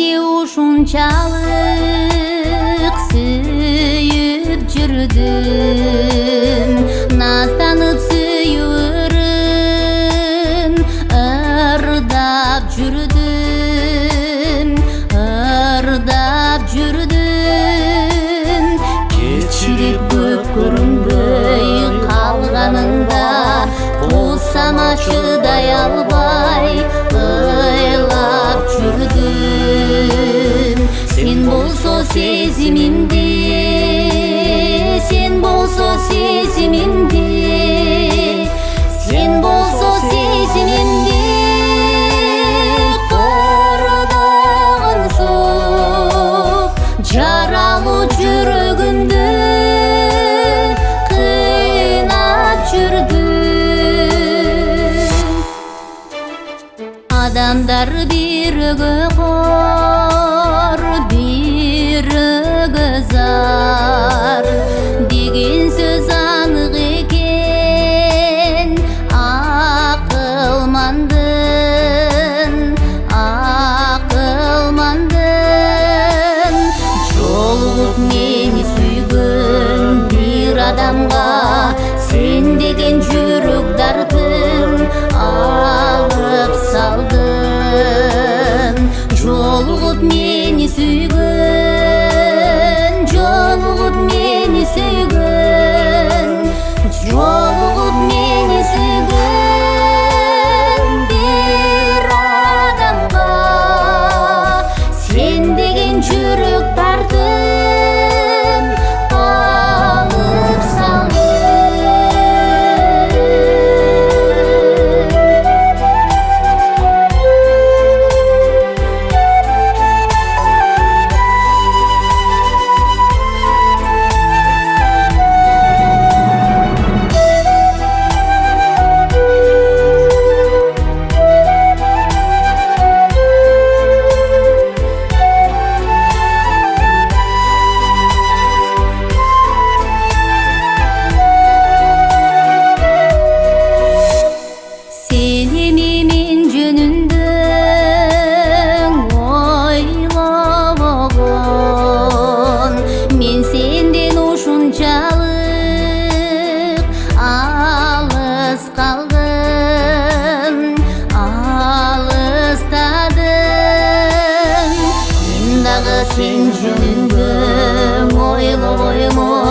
Seni ушунчалык сүйүп жүрдүм, назданып сүйүрүм, ырдап жүрдүм, кечирип көккөрүнбөй калганыңда кулсама чыдай албай ыйлап жүрдүм. Sen болсо сезимимди, sen болсо сезимимди, sen болсо сезимимди кырдагансып, жаралуу жүрөгүмдү кыйнап жүрдүм. Адамдар бирөөгө кор, бирөөгө зар деген сөз анык экен. Акылмандын жолугуп мени сүйгөн бир адамга сен деген жүрөк дартын алып салдым. Жолугуп мени сүйгөн, жолугуп мени сүйгөн, жолугуп мени сүйгөн бир адамга сен деген жүрөк тартым алып салдым. Sen jönүндө ойлобоймо